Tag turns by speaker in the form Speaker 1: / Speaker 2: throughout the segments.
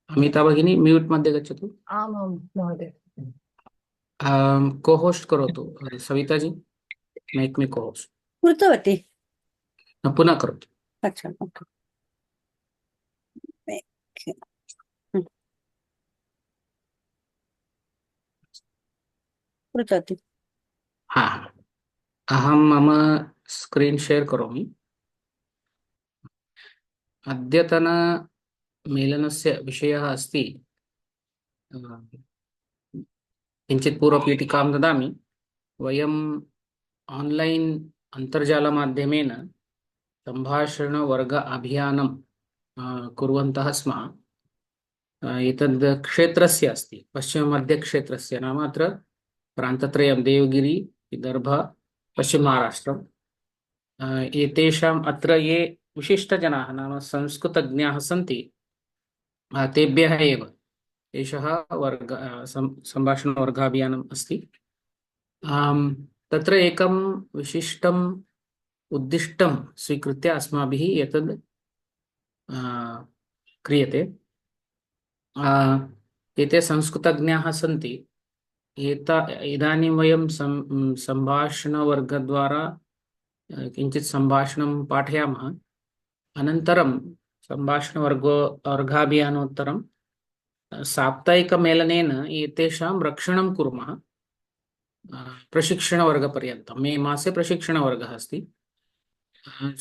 Speaker 1: अमिता भगिनी म्यूट् मध्ये गच्छतु।
Speaker 2: आम् आम् महोदय।
Speaker 1: को होस्ट करोतु सविता जी, मेक मी को होस्ट।
Speaker 2: कृतवती।
Speaker 1: पुनः करोतु।
Speaker 2: अच्छा ओके। कृतवती।
Speaker 1: हाँ, अहं मम स्क्रीन् शेर् करोमि। अद्यतन मेलनस्य विषयः अस्ति, किञ्चित् पूर्वपीठिकां ददामि। वयम् आन्लैन् अन्तर्जालमाध्यमेन सम्भाषणवर्ग अभियानं कुर्वन्तः स्मः। एतद् क्षेत्रस्य अस्ति, पश्चिममध्यक्षेत्रस्य, नाम अत्र प्रान्तत्रयं देवगिरि, विदर्भ, पश्चिममहाराष्ट्रम्। एतेषाम् अत्र ये विशिष्टजनाः नाम संस्कृतज्ञाः सन्ति, तेभ्यः एव एषः सम्भाषणवर्गाभियानम् अस्ति। तत्र एकं विशिष्टम् उद्दिष्टं स्वीकृत्य अस्माभिः एतद् क्रियते। एते संस्कृतज्ञाः सन्ति। इदानीं वयं सम्भाषणवर्गद्वारा किञ्चित् सम्भाषणं पाठयामः। अनन्तरं वर्गाभियानोत्तरं साप्ताहिकमेलनेन एतेषां रक्षणं कुर्मः। प्रशिक्षणवर्गपर्यन्तं मे मासे प्रशिक्षणवर्गः अस्ति।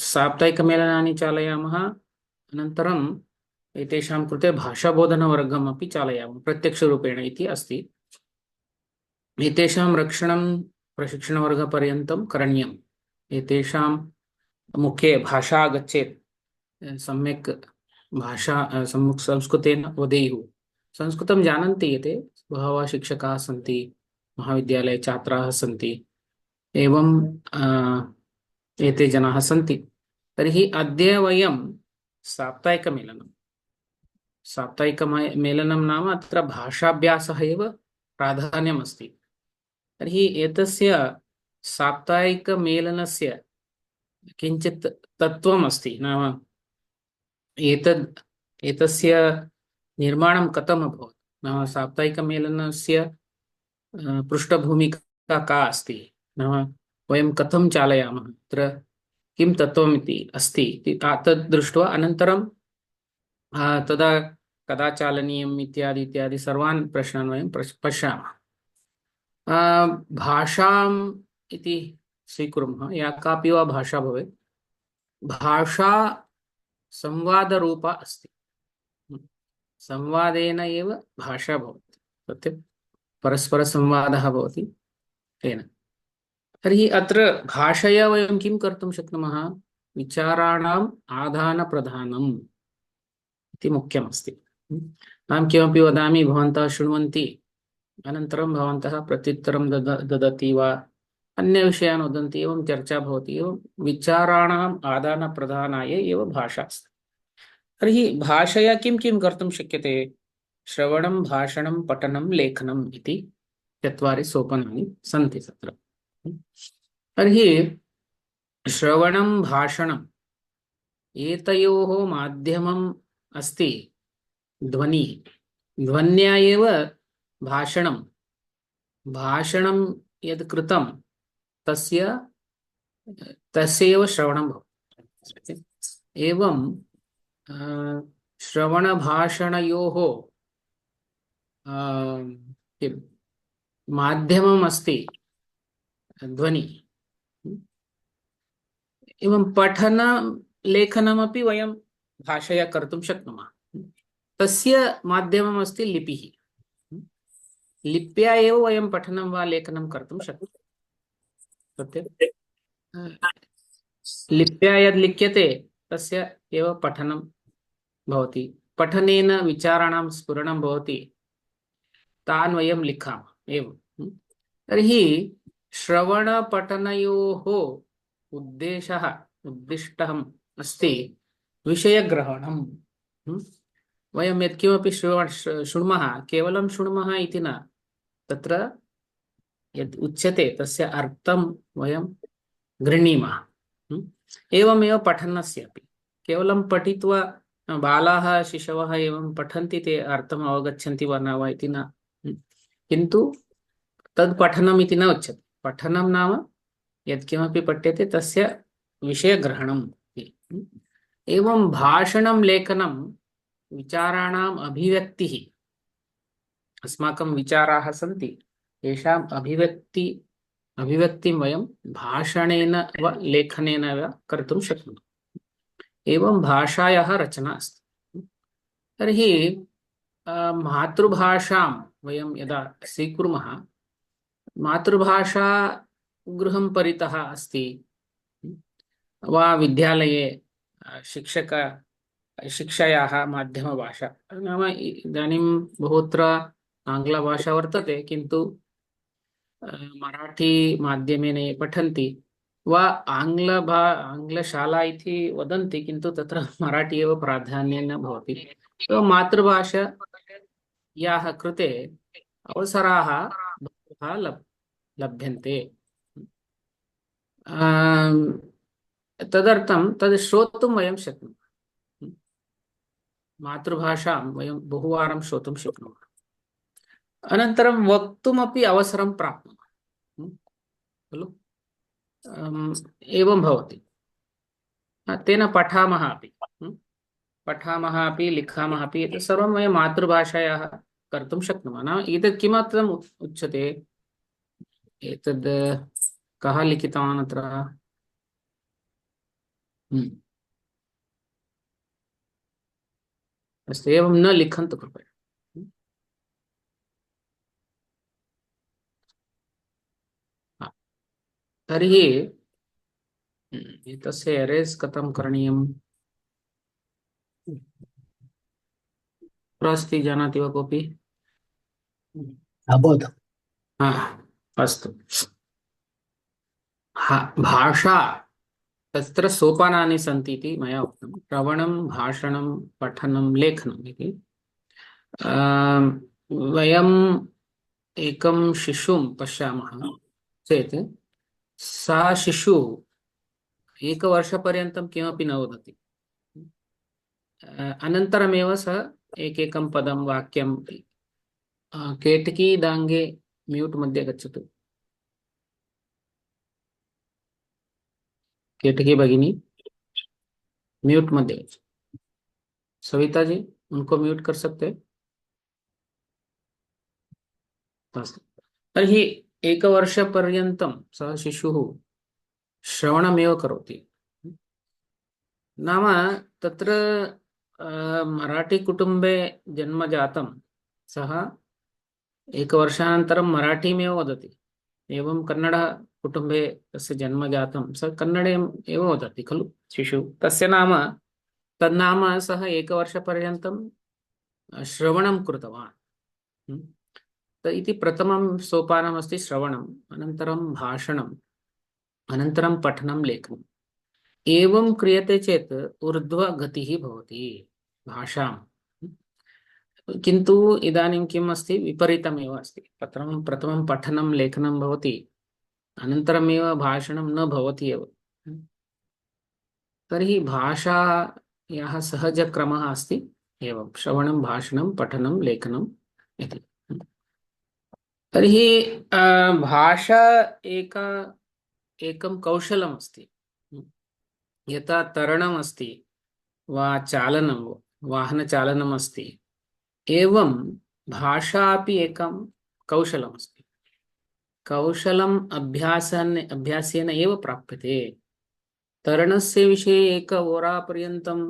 Speaker 1: साप्ताहिकमेलनानि चालयामः। अनन्तरम् एतेषां कृते भाषाबोधनवर्गम् अपि चालयामः प्रत्यक्षरूपेण इति अस्ति। एतेषां रक्षणं प्रशिक्षणवर्गपर्यन्तं करणीयम्। एतेषां मुखे भाषा आगच्छेत्, सम्यक् भाषा संस्कृतेन वदेयुः। संस्कृतं जानन्ति एते, बहवः शिक्षकाः सन्ति, महाविद्यालये छात्राः सन्ति, एवं एते जनाः सन्ति। तर्हि अद्य वयं साप्ताहिकमेलनं नाम अत्र भाषाभ्यासः एव प्राधान्यमस्ति। तर्हि एतस्य साप्ताहिकमेलनस्य किञ्चित् तत्त्वम् अस्ति, नाम एतस्य निर्माणं कथम् अभवत्, नाम साप्ताहिकमेलनस्य पृष्ठभूमिका का अस्ति, नाम वयं कथं चालयामः, अत्र किं तत्त्वमिति अस्ति तद् दृष्ट्वा अनन्तरं तदा कदा चालनीयम् इत्यादि इत्यादि सर्वान् प्रश्नान् वयं पश्यामः। भाषाम् इति स्वीकुर्मः, या कापि वा भाषा भवेत्, भाषा संवादरूपा अस्ति। संवादेन एव भाषा भवति, सत्यं परस्परसंवादः भवति तेन। तर्हि अत्र भाषया वयं किं कर्तुं शक्नुमः, विचाराणाम् आदानप्रदानम् इति मुख्यमस्ति। अहं किमपि वदामि, भवन्तः शृण्वन्ति, अनन्तरं भवन्तः प्रत्युत्तरं ददति वा अन्यविषयान् वदन्ति, एवं चर्चा भवति। एवं विचाराणाम् आदानप्रदानाय एव भाषा अस्ति। तर्हि भाषया किं किं कर्तुं शक्यते, श्रवणं, भाषणं, पठनं, लेखनम् इति 4 सोपानानि सन्ति तत्र। तर्हि श्रवणं, भाषणम्, एतयोः माध्यमम् अस्ति ध्वनिः। ध्वन्या एव भाषणं, भाषणं यद् कृतं तस्यैव श्रवणं भवति। एवं श्रवणभाषणयोः किं माध्यमम् अस्ति ध्वनि। एवं पठन लेखनमपि वयं भाषया कर्तुं शक्नुमः। तस्य माध्यमम् अस्ति लिपिः। लिप्या एव वयं पठनं वा लेखनं कर्तुं शक्नुमः। सत्यं लिप्या यद् लिख्यते तस्य एव पठनं भवति। पठनेन विचाराणां स्फुरणं भवति, तान् वयं लिखामः एवं। तर्हि श्रवणपठनयोः उद्दिष्टम् अस्ति विषयग्रहणम्। वयं यत्किमपि शृणुमः, केवलं शृणुमः इति न, तत्र यद् उच्यते तस्य अर्थं वयं गृह्णीमः। एवमेव पठनस्य अपि केवलं पठित्वा बालाः शिशवः एवं पठन्ति, ते अर्थम् अवगच्छन्ति वा न वा इति न। किन्तु तद् पठनम् इति न उच्यते। पठनं नाम यत्किमपि पठ्यते तस्य विषयग्रहणम् इति। एवं भाषणं लेखनं विचाराणाम् अभिव्यक्तिः। अस्माकं विचाराः सन्ति, तेषाम् अभिव्यक्तिं वयं भाषणेन वा लेखनेन वा कर्तुं शक्नुमः। एवं भाषायाः रचना अस्ति। तर्हि मातृभाषां वयं यदा स्वीकुर्मः, मातृभाषा गृहं परितः अस्ति वा विद्यालये शिक्षायाः माध्यमभाषा, नाम इदानीं बहुत्र आङ्ग्लभाषा वर्तते, किन्तु मराठी माध्यमेन ये पठन्ति वा आङ्ग्लशाला इति वदन्ति, किन्तु तत्र मराठी एव प्राधान्येन भवति। मातृभाषायाः कृते अवसराः बहवः लभ्यन्ते। तदर्थं तद् श्रोतुं वयं शक्नुमः। मातृभाषां वयं बहुवारं श्रोतुं शक्नुमः। अनन्तरं वक्तुमपि अवसरं प्राप्नुमः खलु। एवं भवति। तेन पठामः अपि लिखामः अपि। एतत् सर्वं वयं मातृभाषायाः कर्तुं शक्नुमः। नाम एतत् किमर्थम् उच्यते, एतद् कः लिखितवान् अत्र? अस्तु, एवं न लिखन्तु कृपया। तर्हि एतस्य एरेस् कथं करणीयम्? अस्ति, जानाति वा कोऽपि?
Speaker 3: अबोधम्।
Speaker 1: अस्तु। भाषा, तत्र सोपानानि सन्ति इति मया उक्तं। श्रवणं, भाषणं, पठनं, लेखनम् इति। वयम् एकं शिशुं पश्यामः चेत् सः शिशुः एकवर्षपर्यन्तं किमपि न वदति। अनन्तरमेव सः एकैकं पदं, वाक्यं। केटकी दाङ्गे म्यूट् मध्ये गच्छतु। केटकी भगिनी म्यूट मध्ये गच्छतु। सविता जी, उनको म्यूट कर सकते हैं? अस्तु। तर्हि एकवर्षपर्यन्तं सः शिशुः श्रवणमेव करोति। नाम तत्र मराठी कुटुम्बे जन्म जातं सः एकवर्षानन्तरं मराठीमेव वदति। एवं कन्नड कुटुम्बे तस्य जन्म जातं, सः कन्नडे एव वदति खलु शिशुः। तस्य नाम, तन्नाम सः एकवर्षपर्यन्तं श्रवणं कृतवान्। इति प्रथमं सोपानमस्ति श्रवणम्, अनन्तरं भाषणम्, अनन्तरं पठनं, लेखनम्। एवं क्रियते चेत् ऊर्ध्वगतिः भवति भाषां। किन्तु इदानीं किम् अस्ति, विपरीतमेव अस्ति। प्रथमं पठनं, लेखनं भवति, अनन्तरमेव भाषणं न भवति एव। तर्हि भाषायाः सहजक्रमः अस्ति एवं श्रवणं, भाषणं, पठनं, लेखनम् इति। तर्हि भाषा एकं कौशलम् अस्ति। यथा तरणम् अस्ति वा चालनं, वाहनचालनम् अस्ति, एवं भाषा अपि एकं कौशलम् अस्ति। कौशलम् अभ्यासेन एव प्राप्यते। तरणस्य विषये एकहोरापर्यन्तं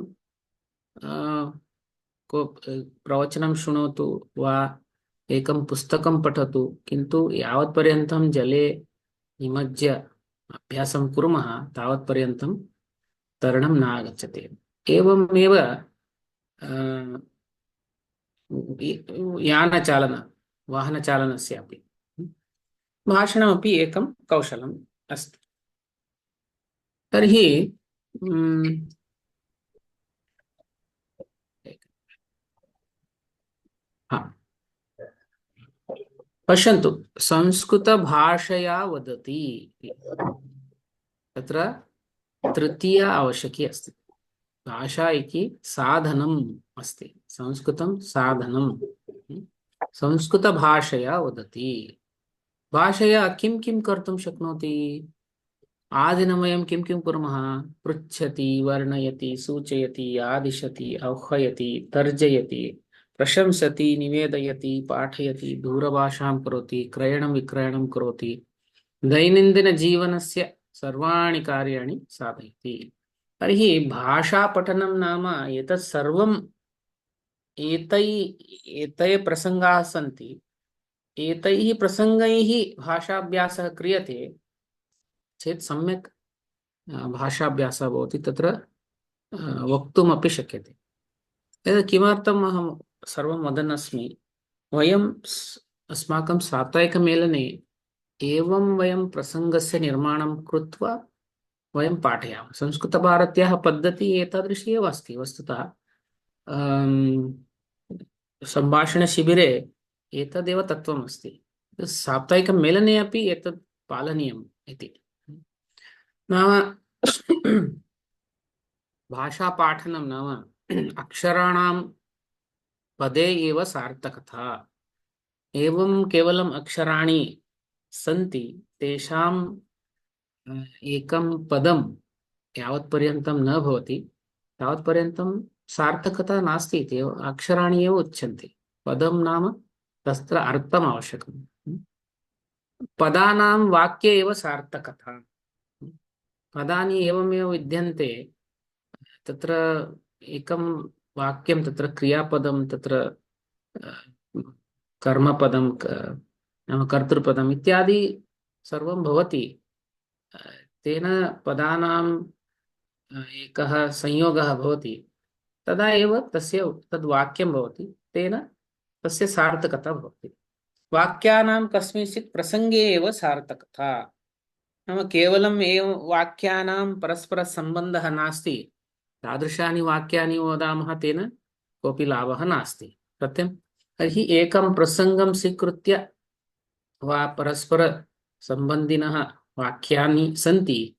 Speaker 1: प्रवचनं शृणोतु वा एकं पुस्तकं पठतु, किन्तु यावत्पर्यन्तं जले निमज्य अभ्यासं कुर्मः तावत्पर्यन्तं तरणं न आगच्छति। एवमेव वाहनचालनस्यापि भाषणमपि एकं कौशलम् अस्ति। तर्हि पश्यन्तु, संस्कृतभाषया वदति, तत्र तृतीया आवश्यकी अस्ति। भाषा इति साधनम् अस्ति, संस्कृतं साधनं। संस्कृतभाषया वदति, भाषया किं किं कर्तुं शक्नोति? आदिनं वयं किं किं कुर्मः? पृच्छति, वर्णयति, सूचयति, आदिशति, आह्वयति, तर्जयति, प्रशंसति, निवेदयति, पाठयति, दूरभाषां करोति, क्रयणं विक्रयणं करोति, दैनन्दिनजीवनस्य सर्वाणि कार्याणि साधयति। तर्हि भाषापठनं नाम एतत् सर्वम् एतैः प्रसङ्गाः सन्ति, एतैः प्रसङ्गैः भाषाभ्यासः क्रियते चेत् सम्यक् भाषाभ्यासः भवति, तत्र वक्तुमपि शक्यते। एतत् किमर्थम् अहं सर्वं वदन् अस्मि? वयं अस्माकं साप्ताहिकमेलने एवं वयं प्रसङ्गस्य निर्माणं कृत्वा वयं पाठयामः। संस्कृतभारत्याः पद्धतिः एतादृशी एव अस्ति वस्तुतः। सम्भाषणशिबिरे एतदेव तत्त्वम् अस्ति, साप्ताहिकमेलने अपि एतत् पालनीयम् इति। नाम भाषापाठनं नाम अक्षराणां पदे एव सार्थकता। एवं केवलम् अक्षराणि सन्ति, तेषां एकं पदं यावत्पर्यन्तं न भवति तावत्पर्यन्तं सार्थकता नास्ति इति। अक्षराणि एव उच्यन्ते, पदं नाम तत्र अर्थम् आवश्यकम्। पदानां वाक्ये एव सार्थकता। पदानि एवमेव विद्यन्ते, तत्र एकं वाक्यं, तत्र क्रियापदं, तत्र कर्मपदं, नाम कर्तृपदम् इत्यादि सर्वं भवति। तेन पदानां एकः संयोगः भवति, तदा एव तस्य तद्वाक्यं भवति, तेन तस्य सार्थकता भवति। वाक्यानां कस्मिंश्चित् प्रसङ्गे एव सार्थकता। नाम केवलम् एव वाक्यानां परस्परसम्बन्धः नास्ति, तादृशानि वाक्यानि वदामः तेन कोऽपि लाभः नास्ति, सत्यं। तर्हि एकं प्रसङ्गं स्वीकृत्य वा परस्परसम्बन्धिनः वाक्यानि सन्ति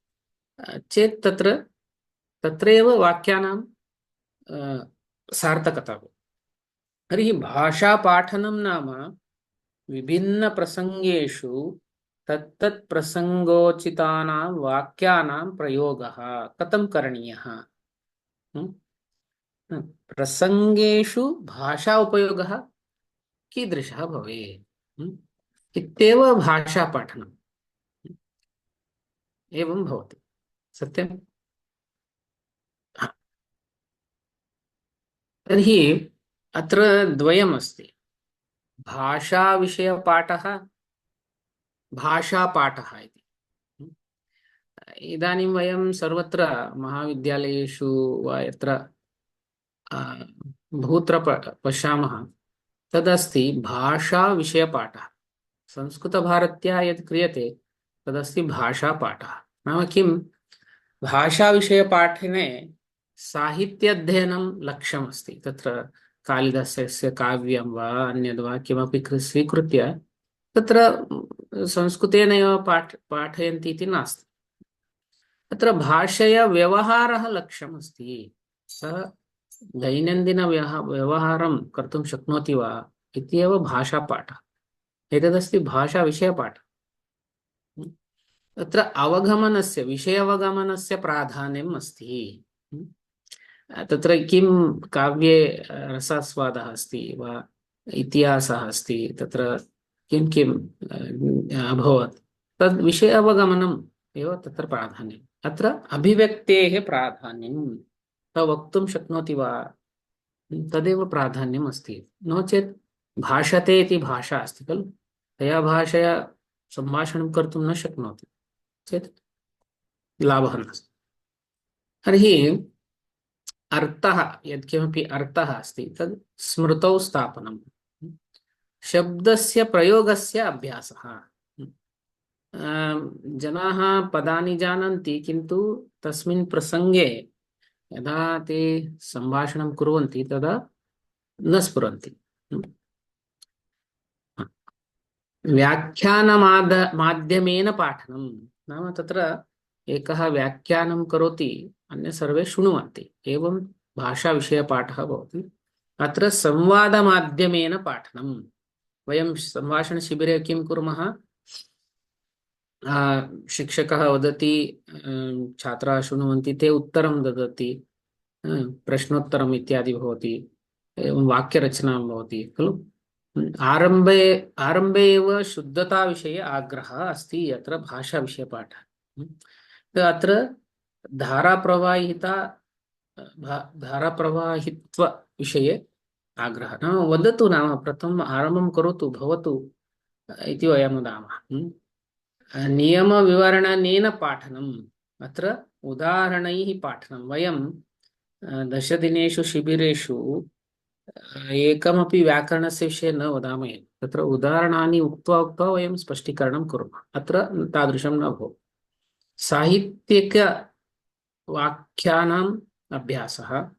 Speaker 1: चेत् तत्रैव वाक्यानां सार्थकता भवति। तर्हि भाषापाठनं नाम विभिन्नप्रसङ्गेषु तत्तत् प्रसङ्गोचितानां वाक्यानां प्रयोगः कथं करणीयः। प्रसङ्गेषु भाषा उपयोगः कीदृशः भवेत् इत्येव भाषापाठनम् एवं भवति, सत्यम्। तर्हि अत्र द्वयमस्ति, भाषाविषयपाठः, भाषापाठः इति। इदानीं वयं सर्वत्र महाविद्यालयेषु वा यत्र बहुत्र पश्यामः, तदस्ति भाषाविषयपाठः। संस्कृतभारत्या यत् क्रियते तदस्ति भाषापाठः। नाम किं? भाषाविषयपाठने साहित्याध्ययनं लक्ष्यमस्ति। तत्र कालिदासस्य काव्यं वा अन्यद् वा किमपि स्वीकृत्य तत्र संस्कृतेन एव पाठयन्ति इति नास्ति। तत्र भाषया व्यवहारः लक्ष्यमस्ति। सः दैनन्दिनव्यवहारं कर्तुं शक्नोति वा इत्येव भाषापाठः। एतदस्ति भाषाविषयपाठः। तत्र अवगमनस्य, विषयावगमनस्य प्राधान्यम् अस्ति। तत्र किं काव्ये रसास्वादः अस्ति वा इतिहासः अस्ति, तत्र किं किम् अभवत्, तद् विषय अवगमनम् एव तत्र प्राधान्यम्। अत्र अभिव्यक्तेः प्राधान्यं, सः वक्तुं शक्नोति वा, तदेव प्राधान्यम् अस्ति। नो चेत् भाषते इति भाषा अस्ति खलु, तया भाषया सम्भाषणं कर्तुं न शक्नोति चेत् लाभः नास्ति। तर्हि अर्थः, यत्किमपि अर्थः अस्ति तद् स्मृतौ स्थापनम्, शब्दस्य प्रयोगस्य अभ्यासः। जनाः पदानि जानन्ति, किन्तु तस्मिन् प्रसङ्गे यदा ते सम्भाषणं कुर्वन्ति तदा न स्फुरन्ति। व्याख्यानमाध्यमेन पाठनं नाम तत्र एकः व्याख्यानं करोति, अन्ये सर्वे शृण्वन्ति, एवं भाषाविषयपाठः भवति। अत्र संवादमाध्यमेन पाठनं। वयं सम्भाषणशिबिरे किं कुर्मः? शिक्षकः वदति, छात्राः शृण्वन्ति, ते उत्तरं ददति, प्रश्नोत्तरम् इत्यादि भवति, एवं वाक्यरचना भवति खलु। आरम्भे आरम्भे एव शुद्धताविषये आग्रहः अस्ति अत्र भाषाविषयपाठः। अत्र धाराप्रवाहिता धाराप्रवाहित्वविषये आग्रहः। नाम वदतु, नाम प्रथमम् आरम्भं करोतु, भवतु इति वयं वदामः। नियमविवरणेन पाठनम्, अत्र उदाहरणैः पाठनं। वयं 10 दिनेषु शिबिरेषु एकमपि व्याकरणस्य विषये न वदामः, तत्र उदाहरणानि उक्त्वा वयं स्पष्टीकरणं कुर्मः। अत्र तादृशं न भवेत्। साहित्यिकवाक्यानाम् अभ्यासः,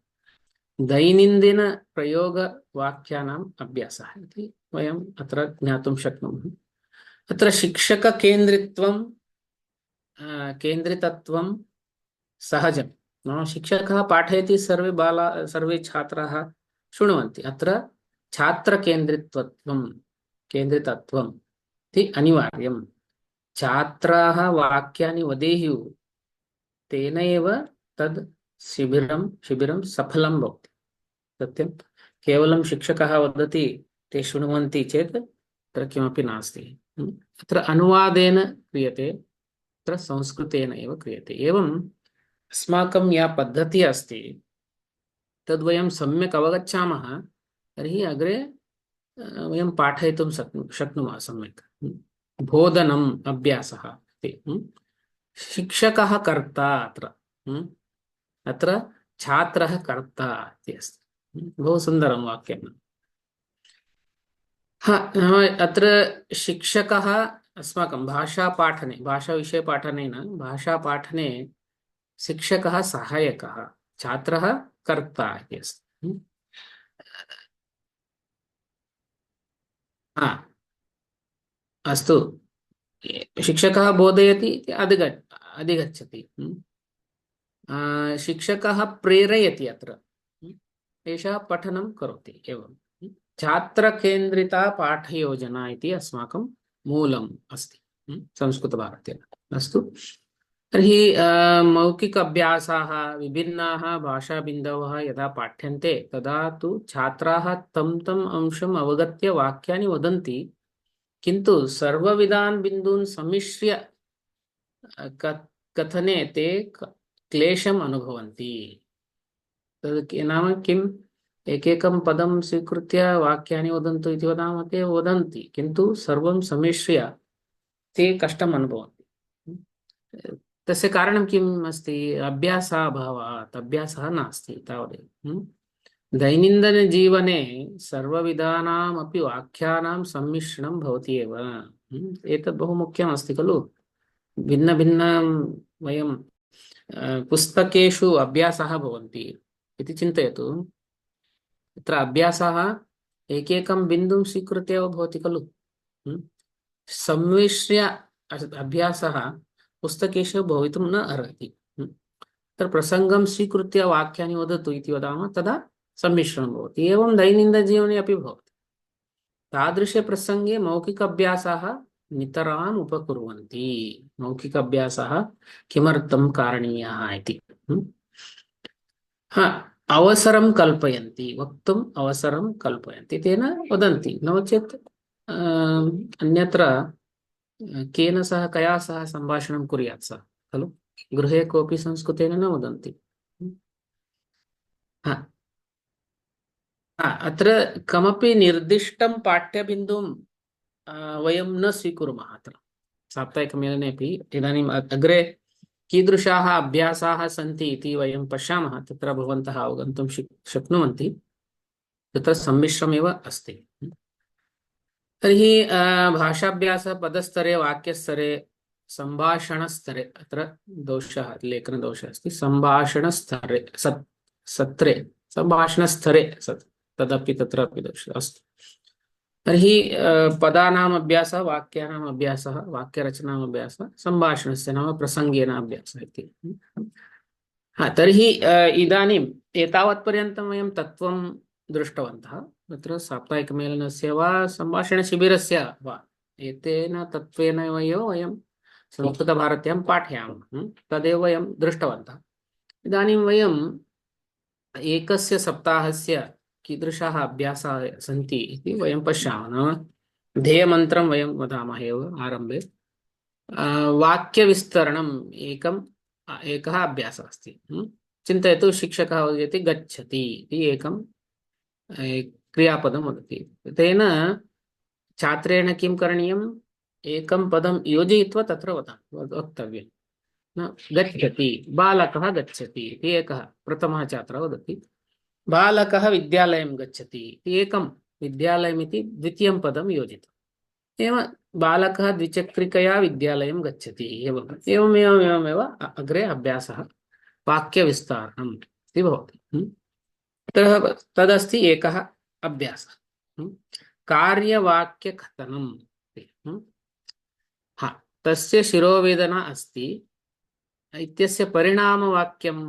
Speaker 1: दैनन्दिनप्रयोगवाक्यानाम् अभ्यासः इति वयम् अत्र ज्ञातुं शक्नुमः। अत्र केन्द्रितत्वं सहजं। शिक्षकः पाठयति, सर्वे छात्राः शृण्वन्ति। अत्र छात्रकेन्द्रितत्वम् इति अनिवार्यं। छात्राः वाक्यानि वदेयुः, तेन एव तद् शिबिरं सफलं भवति। सत्यं। केवलं शिक्षकः वदति, ते शृण्वन्ति चेत् तत्र किमपि नास्ति। अत्र अनुवादेन क्रियते, अत्र संस्कृतेन एव क्रियते। एवम् अस्माकं या पद्धतिः अस्ति तद्वयं सम्यक् अवगच्छामः, तर्हि अग्रे वयं पाठयितुं शक्नुमः सम्यक्। बोधनम् अभ्यासः इति। शिक्षकः कर्ता, अत्र छात्रः कर्ता इति अस्ति। बहु सुन्दरं वाक्यम्। अत्र शिक्षकः अस्माकं भाषापाठने शिक्षकः सहायकः, छात्रः कर्ता इति अस्ति। अस्तु, शिक्षकः बोधयति, अधिगच्छति। शिक्षकः प्रेरयति, अत्र एषः पठनं करोति। एवं छात्रकेन्द्रिता पाठयोजना इति अस्माकं मूलम् अस्ति संस्कृतभारत्यां। अस्तु, तर्हि मौखिक अभ्यासाः, विभिन्नाः भाषाबिन्दवः यदा पाठ्यन्ते तदा तु छात्राः तम् अंशम् अवगत्य वाक्यानि वदन्ति, किन्तु सर्वविधान् बिन्दून् सम्मिश्र्य कथने ते क्लेशम् अनुभवन्ति। तद् नाम किम्? एकैकं पदं स्वीकृत्य वाक्यानि वदन्तु इति वदामः, ते वदन्ति, किन्तु सर्वं सम्मिश्र्य ते कष्टम् अनुभवन्ति। तस्य कारणं किम् अस्ति? अभ्यासाभावात्, अभ्यासः नास्ति तावदेव। दैनन्दिनजीवने सर्वविधानामपि वाक्यानां सम्मिश्रणं भवति एव। एतत् बहु मुख्यम् अस्ति खलु। भिन्न वयं पुस्तकेषु अभ्यासः भवन्ति इति चिन्तयतु। तत्र अभ्यासः एकैकं बिन्दुं स्वीकृत्य एव भवति खलु। सम्मिश्र्य अभ्यासः पुस्तकेषु भवितुं न अर्हति। तत्र प्रसङ्गं स्वीकृत्य वाक्यानि वदतु इति वदामः, तदा सम्मिश्रणं भवति। एवं दैनन्दिनजीवने अपि भवति। तादृशे प्रसङ्गे मौखिक अभ्यासाः नितराम् उपकुर्वन्ति। मौखिक अभ्यासः किमर्थं कारणीयः इति अवसरं कल्पयन्ति, वक्तुम् अवसरं कल्पयन्ति, तेन वदन्ति। नो चेत् अन्यत्र केन सह, कया सह सम्भाषणं कुर्यात् सः खलु। गृहे कोऽपि संस्कृतेन न वदन्ति। अत्र कमपि निर्दिष्टं पाठ्यबिन्दुं वयं न स्वीकुर्मः। अत्र साप्ताहिकमेलनेपि इदानीम् अग्रे कीदृशाः अभ्यासाः सन्ति इति वयं पश्यामः। तत्र भवन्तः अवगन्तुं शक्नुवन्ति। तत्र सम्मिश्रमेव अस्ति। तर्हि भाषाभ्यासः पदस्तरे, वाक्यस्तरे, सम्भाषणस्तरे, अत्र दोषः, लेखनदोषः अस्ति। सम्भाषणस्तरे सत्रे, सम्भाषणस्तरे तदपि तत्रापि दोषः अस्ति। तर्हि पदानाम् अभ्यासः, वाक्यानाम् अभ्यासः, वाक्यरचनाम् अभ्यासः, सम्भाषणस्य नाम प्रसङ्गेन अभ्यासः इति। हा, तर्हि इदानीम् एतावत्पर्यन्तं वयं तत्त्वं दृष्टवन्तः। तत्र साप्ताहिकमेलनस्य वा सम्भाषणशिबिरस्य वा एतेन तत्त्वेन एव वयं संस्कृतभारत्यां पाठयामः। तदेव वयं दृष्टवन्तः। इदानीं वयम् एकस्य सप्ताहस्य कीदृशाः अभ्यासाः सन्ति इति वयं पश्यामः। नाम ध्येयमन्त्रं वयं वदामः एव आरम्भे। वाक्यविस्तरणम् एकः अभ्यासः अस्ति। चिन्तयतु, शिक्षकः वदति गच्छति इति एकं क्रियापदं वदति। तेन छात्रेण किं करणीयम्? एकं पदं योजयित्वा तत्र वक्तव्यं। न, गच्छति, बालकः गच्छति इति एकः प्रथमः छात्रः वदति। बालकः विद्यालयं गच्छति इति एकं, विद्यालयमिति द्वितीयं पदं योजितम्। एवं बालकः द्विचक्रिकया विद्यालयं गच्छति। एवमेव अग्रे अभ्यासः वाक्यविस्तारणम् इति भवति। तदस्ति एकः अभ्यासः। कार्यवाक्यकथनम् इति। हा, तस्य शिरोवेदना अस्ति इत्यस्य परिणामवाक्यम्।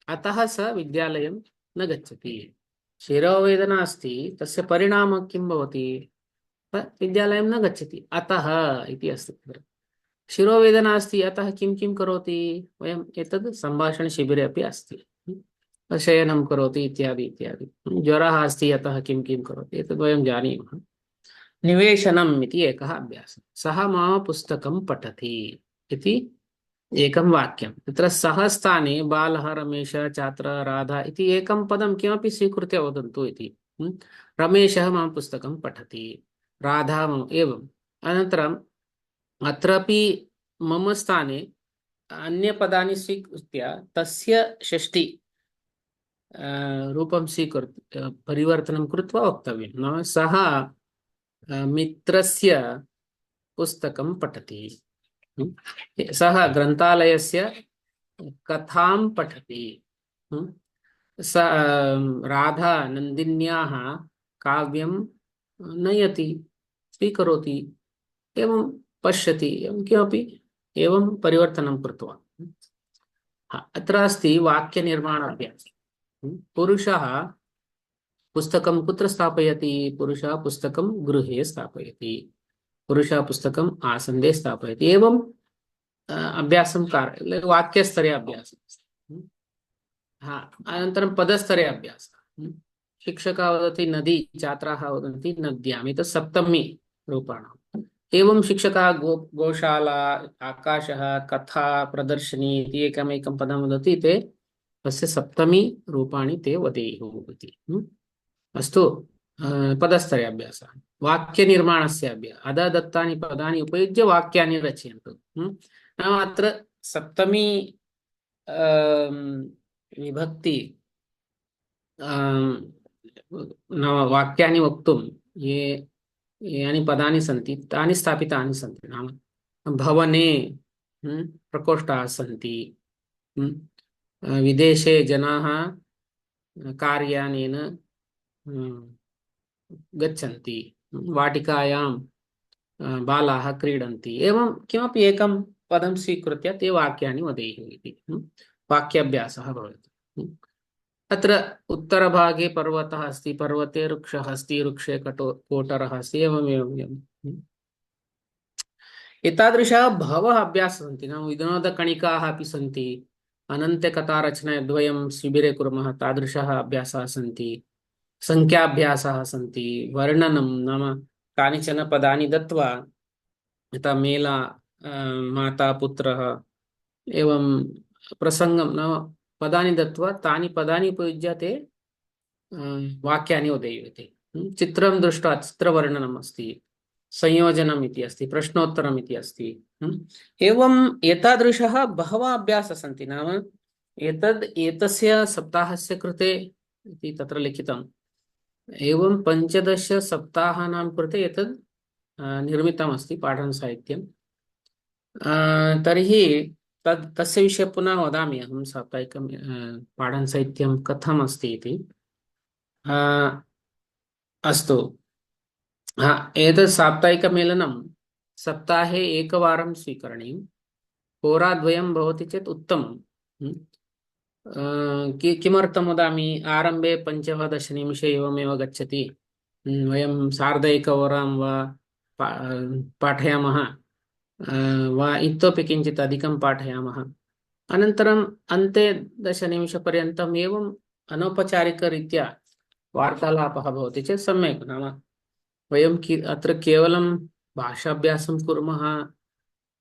Speaker 1: अतः स विद्यालयं न गच्छति। शिरोवेदना अस्ति, तस्य परिणामः किं भवति? विद्यालयं न गच्छति, अतः इति अस्ति। शिरोवेदना अस्ति, अतः किं किं करोति? वयम् एतद् सम्भाषणशिबिरे अपि अस्ति। शयनं करोति इत्यादि इत्यादि। ज्वरः अस्ति, अतः किं किं करोति? एतद् वयं जानीमः। निवेशनम् इति एकः अभ्यासः। सः मम पुस्तकं पठति इति एकं वाक्यं। तत्र सः स्थाने बालः, रमेशः, छात्रः, राधा इति एकं पदं किमपि स्वीकृत्य वदन्तु इति। रमेशः मम पुस्तकं पठति, राधा मम, एवम्। अनन्तरम् अत्रापि मम स्थाने अन्यपदानि स्वीकृत्य तस्य षष्ठी रूपं स्वीकृत्य परिवर्तनं कृत्वा वक्तव्यं। नाम सः मित्रस्य पुस्तकं पठति, सः ग्रन्थालयस्य कथां पठति, राधा नन्दिन्याः काव्यं नयति, स्वीकरोति, एवं पश्यति, एवं किमपि एवं परिवर्तनं कृत्वा। अत्र अस्ति वाक्यनिर्माण अभ्यासः। पुरुषः पुस्तकं कुत्र स्थापयति? पुरुषः पुस्तकं गृहे स्थापयति, पुरुषः पुस्तकम् आसन्दे स्थापयति। एवं अभ्यासं वाक्यस्तरे अभ्यासः। हा, अनन्तरं पदस्तरे अभ्यासः। शिक्षकः वदति नदी, छात्राः वदन्ति नद्याम्। एतत् सप्तमी रूपाणाम्। एवं शिक्षकः गोशाला, आकाशः, कथा, प्रदर्शनी इति एकमेकं पदं वदति। ते तस्य सप्तमी रूपाणि ते वदेयुः इति। अस्तु, पदस्तरे अभ्यासः। वाक्यनिर्माणस्य अभ्यासः। अधः दत्तानि पदानि उपयुज्य वाक्यानि रचयन्तु। नाम अत्र सप्तमी विभक्ति नाम वाक्यानि वक्तुं यानि पदानि सन्ति तानि स्थापितानि सन्ति। नाम भवने प्रकोष्ठाः सन्ति, विदेशे जनाः कार्यानेन गच्छन्ति, वाटिकायां बालाः क्रीडन्ति। एवं किमपि एकं पदं स्वीकृत्य ते वाक्यानि वदेयुः इति वाक्याभ्यासः भवति। अत्र उत्तरभागे पर्वतः अस्ति, पर्वते वृक्षः अस्ति, वृक्षे कोटरः अस्ति, एवमेवम्। एतादृशः बहवः अभ्यासः सन्ति। नाम विनोदकणिकाः अपि सन्ति। अनन्त्यकथारचनाद्वयं शिबिरे कुर्मः, तादृशः अभ्यासाः सन्ति। संख्याभ्यासाः सन्ति। वर्णनं, नाम कानिचन पदानि दत्वा, यथा मेला, माता, पुत्रः, एवं प्रसङ्गं, नाम पदानि दत्वा तानि पदानि उपयुज्य ते वाक्यानि वदेयुः इति। चित्रं दृष्ट्वा चित्रवर्णनम् अस्ति, संयोजनम् इति अस्ति, प्रश्नोत्तरम् इति अस्ति। एवम् एतादृशः बहवः अभ्यासः सन्ति। नाम एतस्य सप्ताहस्य कृते इति तत्र लिखितम्। एवं 15 सप्ताहानां कृते एतद् निर्मितमस्ति पाठनसाहित्यं। तर्हि तस्य विषये पुनः वदामि अहं, साप्ताहिकं पाठनसाहित्यं कथम् अस्ति इति। अस्तु, हा एतत् साप्ताहिकमेलनं सप्ताहे एकवारं स्वीकरणीयं। होराद्वयं भवति चेत् उत्तमम्। हम्म। किमर्थं वदामि, आरम्भे 15-10 निमिषे एवमेव गच्छति। वयं सार्ध एकहोरां वा पाठयामः, वा इतोपि किञ्चित् अधिकं पाठयामः। अनन्तरम् अन्ते 10 निमिषपर्यन्तम् एवम् अनौपचारिकरीत्या वार्तालापः भवति चेत् सम्यक्। नाम वयं अत्र केवलं भाषाभ्यासं कुर्मः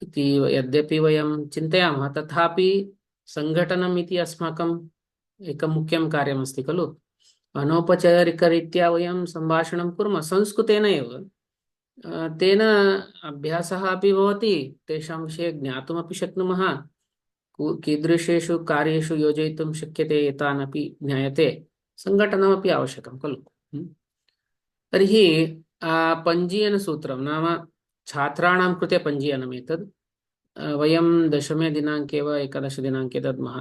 Speaker 1: इति यद्यपि वयं चिन्तयामः, तथापि सङ्घटनम् इति अस्माकम् एकं मुख्यं कार्यमस्ति खलु। अनौपचारिकरीत्या वयं सम्भाषणं कुर्मः संस्कृतेन एव। तेन अभ्यासः अपि भवति, तेषां विषये ज्ञातुमपि शक्नुमः, कीदृशेषु कार्येषु योजयितुं शक्यते एतानपि ज्ञायते, सङ्घटनमपि आवश्यकं खलु। तर्हि पञ्जीयनसूत्रं नाम छात्राणां कृते पञ्जीयनम् एतद् वयं 10मे दिनाङ्के वा 11 दिनाङ्के दद्मः।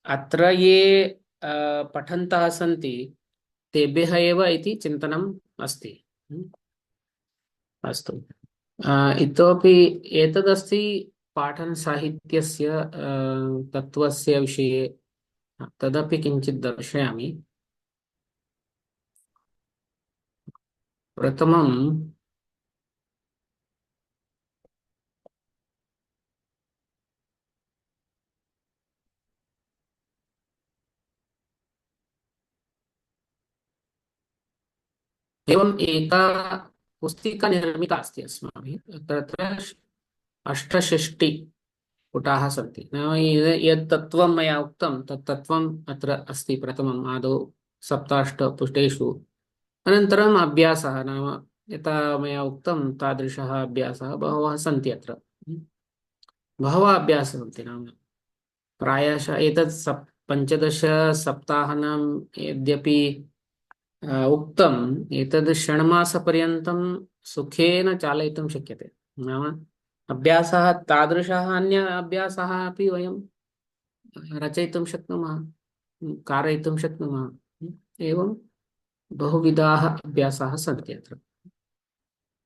Speaker 1: अत्र ये पठन्तः सन्ति तेभ्यः एव इति चिन्तनम् अस्ति। अस्तु। इतोपि एतदस्ति पाठनसाहित्यस्य तत्त्वस्य विषये, तदपि किञ्चित् दर्शयामि। प्रथमं एवम् एका पुस्तिका निर्मिता अस्ति अस्माभिः। तत्र 68 पुटाः सन्ति। नाम यत् तत्त्वं मया उक्तं तत् तत्त्वम् अत्र अस्ति प्रथमम् आदौ 7-8 पुटेषु। अनन्तरम् अभ्यासः, नाम यथा मया उक्तं तादृशः अभ्यासः बहवः सन्ति अत्र। बहवः अभ्यासः सन्ति। नाम प्रायशः एतत् 15 सप्ताहानां यद्यपि उक्तम्, एतद् षण्मासपर्यन्तं सुखेन चालयितुं शक्यते। नाम अभ्यासः तादृशः, अन्य अभ्यासः अपि वयं रचयितुं शक्नुमः, कारयितुं शक्नुमः। एवं बहुविधाः अभ्यासाः सन्ति अत्र।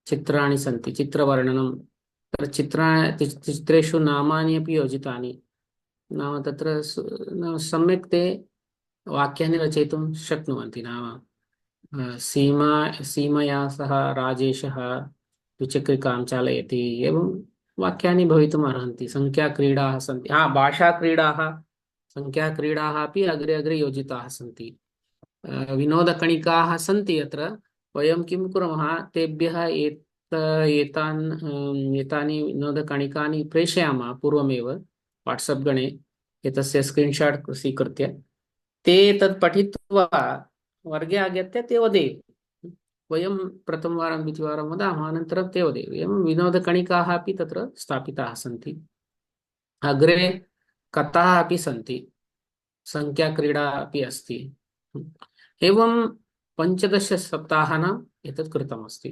Speaker 1: चित्राणि सन्ति, चित्रवर्णनं, तत्र चित्रेषु नामानि अपि योजितानि। नाम तत्र नाम सम्यक् ते वाक्यानि रचयितुं शक्नुवन्ति। नाम सीमया सह राजेशः द्विचक्रिकां चालयति, एवं वाक्यानि भवितुम् अर्हन्ति। संख्याक्रीडाः सन्ति, भाषाक्रीडाः, संख्याक्रीडाः अपि अग्रे अग्रे योजिताः सन्ति। विनोदकणिकाः सन्ति अत्र। वयं किं कुर्मः, तेभ्यः एतानि विनोदकणिकानि प्रेषयामः पूर्वमेव वाट्सप् गणे एतस्य स्क्रीन्शाट् स्वीकृत्य। ते तत् पठित्वा वर्गे आगत्य ते वदेयुः। वयं प्रथमवारं द्वितीयवारं वदामः, अनन्तरं ते वदेयुः। एवं विनोदकणिकाः अपि तत्र स्थापिताः सन्ति। अग्रे कथाः अपि सन्ति, संख्याक्रीडा अपि अस्ति। एवं 15 सप्ताहानाम् एतत् कृतमस्ति।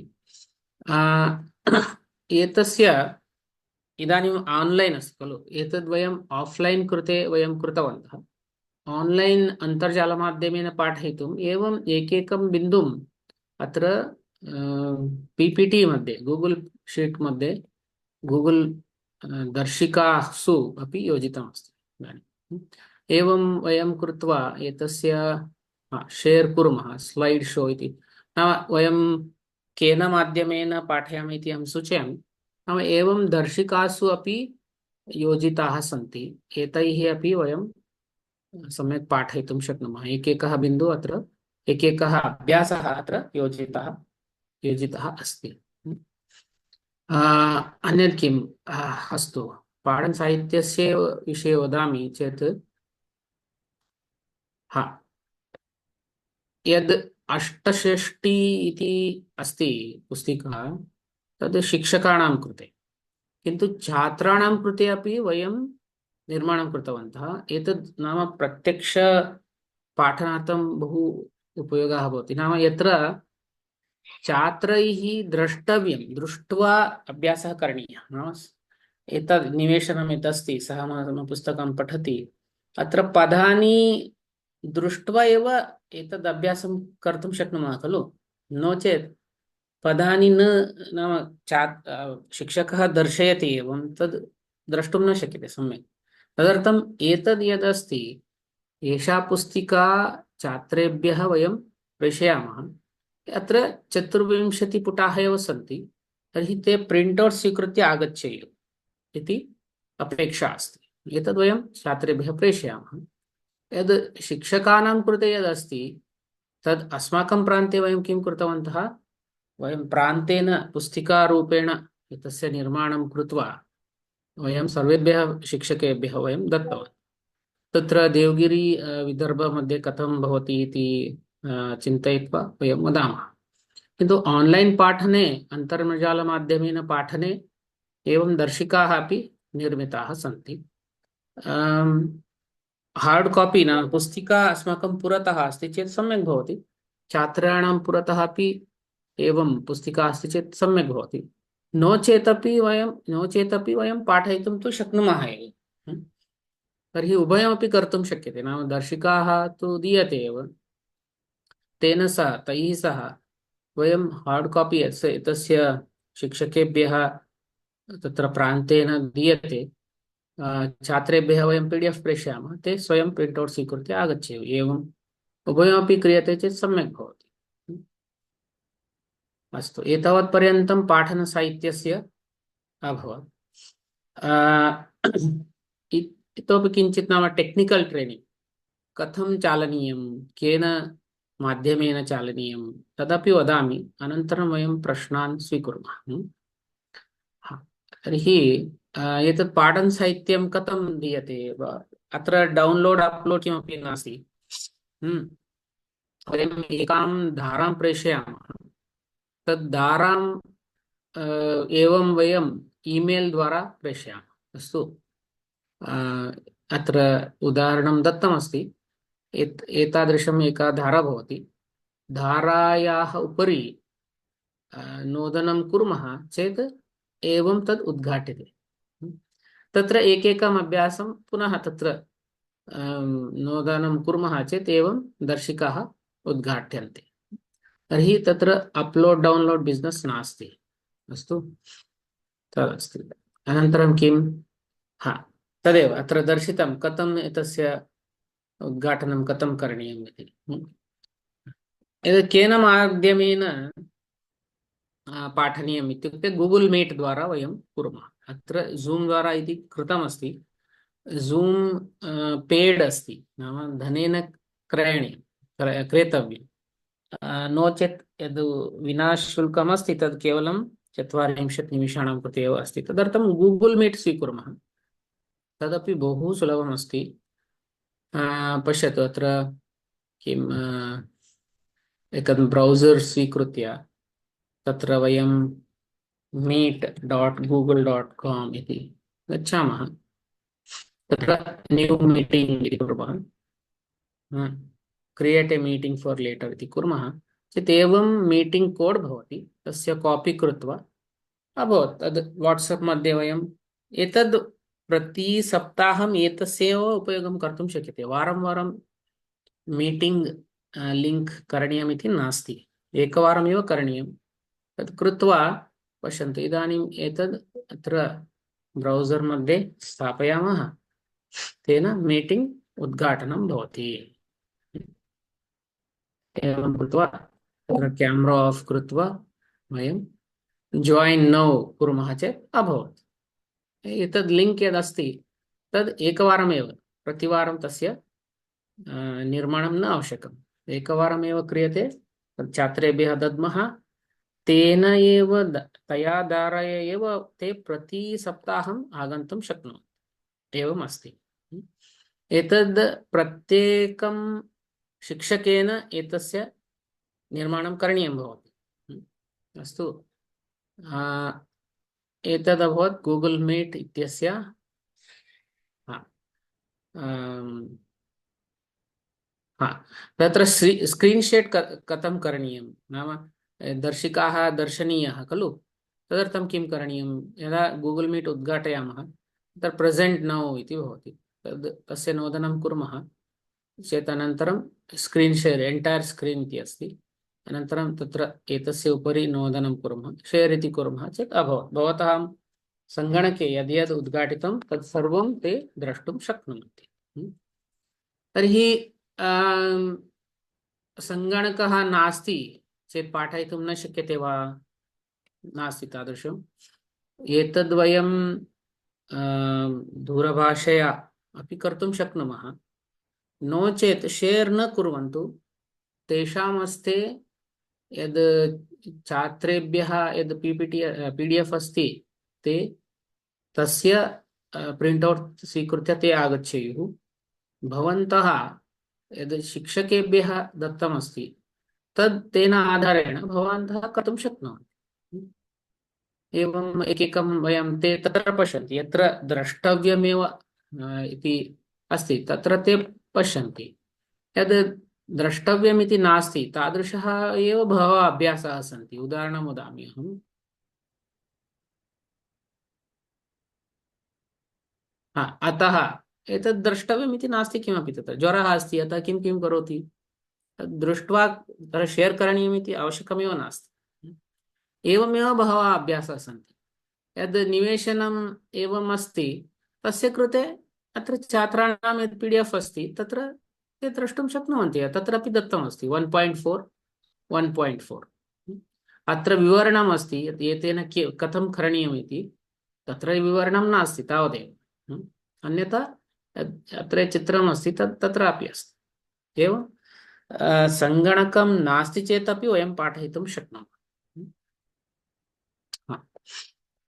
Speaker 1: एतस्य इदानीम् आन्लैन् अस्ति खलु, एतद् वयम् आफ्लैन् कृते वयं कृतवन्तः। आन्लैन् अन्तर्जालमाध्यमेन पाठयितुम् एवम् एकैकं बिन्दुम् अत्र PPT मध्ये, गूगुल् शीट् मध्ये, गूगुल् दर्शिकासु अपि योजितमस्ति इदानीम्। एवं वयं कृत्वा एतस्य शेर् कुर्मः, स्लैड् शो इति। नाम वयं केन माध्यमेन पाठयामि इति अहं सूचयामि। नाम एवं दर्शिकासु अपि योजिताः सन्ति। एतैः अपि वयं सम्यक् पाठयितुं शक्नुमः। एकैकः बिन्दुः अत्र, एकैकः अभ्यासः अत्र योजितः अस्ति। अन्यत् किम्, अस्तु, पाठनसाहित्यस्य विषये वदामि चेत्, हा, यद् 68 इति अस्ति पुस्तिका, तद् शिक्षकाणां कृते, किन्तु छात्राणां कृते अपि वयं निर्माणं कृतवन्तः। एतद् नाम प्रत्यक्ष पाठनार्थं बहु उपयोगः भवति। नाम यत्र छात्रैः द्रष्टव्यं, दृष्ट्वा अभ्यासः करणीयः। नाम एतद् निवेशनम् यदस्ति, सः मम पुस्तकं पठति, अत्र पदानि दृष्ट्वा एव एतद् अभ्यासं कर्तुं शक्नुमः खलु। नो चेत् पदानि न नाम शिक्षकः दर्शयति एवं तद् द्रष्टुं न शक्यते सम्यक्। तदर्थम् एतद् यदस्ति, एषा पुस्तिका छात्रेभ्यः वयं प्रेषयामः। अत्र 24 पुटाः एव सन्ति, तर्हि ते प्रिण्ट् औट् स्वीकृत्य आगच्छेयुः इति अपेक्षा अस्ति। एतद् वयं छात्रेभ्यः प्रेषयामः। यद् शिक्षकानां कृते यदस्ति तद् अस्माकं प्रान्ते वयं किं कृतवन्तः, वयं प्रान्तेन पुस्तिकारूपेण एतस्य निर्माणं कृत्वा वयं सर्वेभ्यः शिक्षकेभ्यः वयं दत्तवन्तः। तत्र देवगिरि विदर्भमध्ये कथं भवति इति चिन्तयित्वा वयं वदामः। किन्तु आन्लैन् पाठने, अन्तर्जालमाध्यमेन पाठने एवं दर्शिकाः अपि निर्मिताः सन्ति। हार्ड कॉपी नाम पुस्तिका अस्माकं पुरतः अस्ति चेत् सम्यक् भवति। छात्राणां पुरतः अपि एवं पुस्तिका अस्ति चेत् सम्यक् भवति। नो चेतपि वयं पाठयितुं तु शक्नुमः एव। तर्हि उभयमपि कर्तुं शक्यते। नाम दर्शिकाः तु दीयते एव, तेन सह तैः सह वयं हार्ड कॉपी एतस्य शिक्षकेभ्यः तत्र प्रान्तेन दीयते, छात्रेभ्यः वयं PDF प्रेषयामः, ते स्वयं प्रिण्ट् औट् स्वीकृत्य आगच्छेयुः। एवम् उभयमपि क्रियते चेत् सम्यक् भवति। अस्तु, एतावत्पर्यन्तं पाठनसाहित्यस्य अभवत्। इतोपि किञ्चित् नाम टेक्निकल् ट्रेनिङ्ग् कथं चालनीयं, केन माध्यमेन चालनीयं तदपि वदामि, अनन्तरं वयं प्रश्नान् स्वीकुर्मः। हा, तर्हि एतत् पाठनसाहित्यं कथं दीयते, अत्र डौन्लोड् अप्लोड् किमपि नास्ति। वयम् एकां धारां प्रेषयामः, तद् धारां एवं वयम् ईमेल् द्वारा प्रेषयामः। अस्तु, अत्र उदाहरणं दत्तमस्ति। एतादृशम् एका धारा भवति, धारायाः उपरि नोदनं कुर्मः चेत् एवं तद् उद्घाट्यते। तत्र एकैकम् अभ्यासं पुनः तत्र नोदनं कुर्मः चेत् एवं दर्शिकाः उद्घाट्यन्ते। तर्हि तत्र अप्लोड् डौन्लोड् बिस्नेस् नास्ति। अस्तु, तदस्ति। अनन्तरं किं, हा तदेव अत्र दर्शितं कथम् एतस्य उद्घाटनं कथं करणीयम् इति। एतत् केन माध्यमेन पाठनीयम् इत्युक्ते गूगल् मीट् द्वारा वयं कुर्मः। अत्र ज़ूम् द्वारा इति कृतमस्ति। ज़ूम् पेड् अस्ति, नाम धनेन क्रेतव्यं। नो चेत् यद् विना शुल्कम् अस्ति तद् केवलं 40 निमिषाणां कृते एव अस्ति। तदर्थं गूगल् मीट् स्वीकुर्मः, तदपि बहु सुलभमस्ति। पश्यतु, अत्र किं एकं ब्रौसर् स्वीकृत्य तत्र वयं meet.google.com इति गच्छामः। तत्र न्यू मीटिंग इति कुर्मः, create a meeting for later इति कुर्मः चेत् एवं मीटिंग कोड भवति, तस्य कॉपी कृत्वा अभवत्। तद् वाट्सएप मध्ये वयम् एतद् प्रति सप्ताहम् एतस्यैव उपयोगं कर्तुं शक्यते। वारं वारं मीटिंग लिंक करणीयमिति नास्ति, एकवारमेव करणीयं। तत् कृत्वा पश्यन्तु, इदानीम् एतद् अत्र ब्रौसर् मध्ये स्थापयामः, तेन मीटिंग उद्घाटनं भवति। एवं कृत्वा तत्र कैमरा ऑफ कृत्वा वयं जॉइन नौ कुर्मः चेत् अभवत्। एतद् लिंक यदस्ति तद् एकवारमेव, प्रतिवारं तस्य निर्माणं न आवश्यकम्। एकवारमेव क्रियते, तत् छात्रेभ्यः दद्मः, तेन एव तया धारया एव ते प्रति सप्ताहम् आगन्तुं शक्नुवन्ति। एवम् अस्ति। एतद् प्रत्येकं शिक्षकेन एतस्य निर्माणं करणीयं भवति। अस्तु, एतद् अभवत् गूगल मीट इत्यस्य तत्र स्क्रीन् शेट् कथं करणीयं, नाम दर्शिकाः दर्शनीयाः खलु। तदर्थं किं करणीयं, यदा गूगल मीट उद्घाटयामः तत्र प्रेजेंट नौ इति भवति, तस्य नोदनं कुर्मः चेत् अनन्तरं स्क्रीन् शेर् एण्टैर् स्क्रीन् इति अस्ति, अनन्तरं तत्र एतस्य उपरि नोदनं कुर्मः, शेर् इति कुर्मः चेत् अभवत्। भवतां सङ्गणके यद् यद् उद्घाटितं तत् सर्वं ते द्रष्टुं शक्नुवन्ति। तर्हि सङ्गणकः नास्ति चेत् पाठयितुं न शक्यते वा? नास्ति तादृशम्। एतद् वयं दूरभाषया अपि कर्तुं शक्नुमः। नो चेत् शेर् न कुर्वन्तु। तेषां हस्ते यद् छात्रेभ्यः यद् पीपीटी पीडीएफ अस्ति, ते तस्य प्रिण्ट्औट् स्वीकृत्य ते आगच्छेयुः। भवन्तः यद् शिक्षकेभ्यः दत्तमस्ति तद् तेन आधारेण भवन्तः कर्तुं शक्नुवन्ति। एवम् एकैकं वयं ते तत्र पश्यन्ति, यत्र द्रष्टव्यमेव इति अस्ति तत्र ते पश्यन्ति। यद् द्रष्टव्यमिति नास्ति तादृशः एव बहवः अभ्यासाः सन्ति। उदाहरणं वदामि अहम्। अतः एतद् द्रष्टव्यमिति नास्ति किमपि। तत्र ज्वरः अस्ति, अतः किं किं करोति तद् दृष्ट्वा तत्र शेर् करणीयमिति आवश्यकमेव नास्ति। एवमेव बहवः अभ्यासाः सन्ति। यद् निवेशनम् एवम् अस्ति तस्य कृते अत्र छात्राणां यद् पीडीएफ अस्ति तत्र ते द्रष्टुं शक्नुवन्ति। तत्रापि दत्तमस्ति 1.4 1.4। अत्र विवरणम् अस्ति यत् एतेन कथं करणीयमिति। तत्र विवरणं नास्ति तावदेव। अन्यथा अत्र चित्रम् अस्ति तत्रापि अस्ति। एवं सङ्गणकं नास्ति चेदपि वयं पाठयितुं शक्नुमः।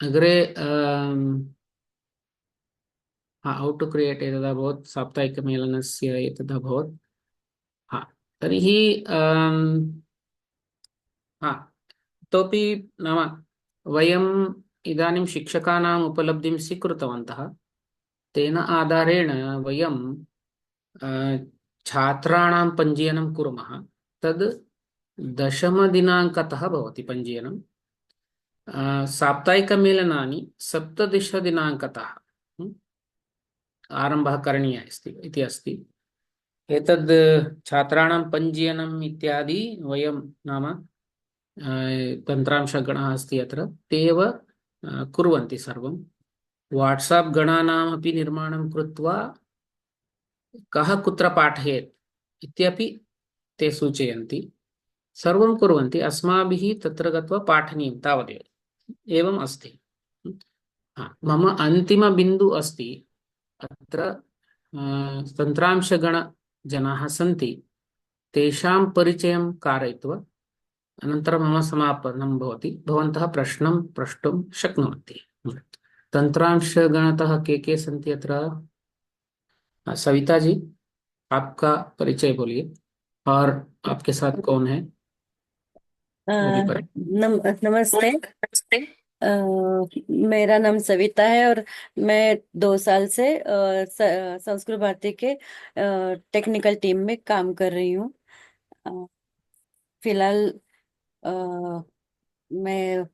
Speaker 1: अग्रे हाउ टू क्रिएट एतदभवत्, साप्ताहिकमेलनस्य एतदभवत्। तर्हि इतोपि नाम वयम् इदानीं शिक्षकाणाम् उपलब्धिं स्वीकृतवन्तः। तेन आधारेण वयं छात्राणां पञ्जीयनं कुर्मः। तद् दशमदिनाङ्कतः भवति पञ्जीयनं। साप्ताहिकमेलनानि 17 दिनाङ्कतः आरम्भः करणीयः इति अस्ति। एतद् छात्राणां पञ्जीयनम् इत्यादि वयं नाम तन्त्रांशगणः अस्ति अत्र, ते एव कुर्वन्ति सर्वं। वाट्साप् गणानामपि निर्माणं कृत्वा कः कुत्र पाठयेत् इत्यपि ते सूचयन्ति। सर्वं कुर्वन्ति। अस्माभिः तत्र गत्वा पाठनीयं तावदेव। एवम् अस्ति। मम अन्तिमबिन्दु अस्ति अत्र तन्त्रांशगणजनाः सन्ति, तेषां परिचयं कारयित्वा अनन्तरं मम समापनं भवति। भवन्तः प्रश्नं प्रष्टुं शक्नुवन्ति। तंत्रांशगणतः के सन्ति अत्र? सविता जी, आपका परिचय बोलिए और आपके साथ कौन है?
Speaker 2: नमस्ते। मेरा नाम सविता है और मैं 2 साल से संस्कृत भारती के टेक्निकल टीम में काम कर रही हूँ। फिलहाल मैं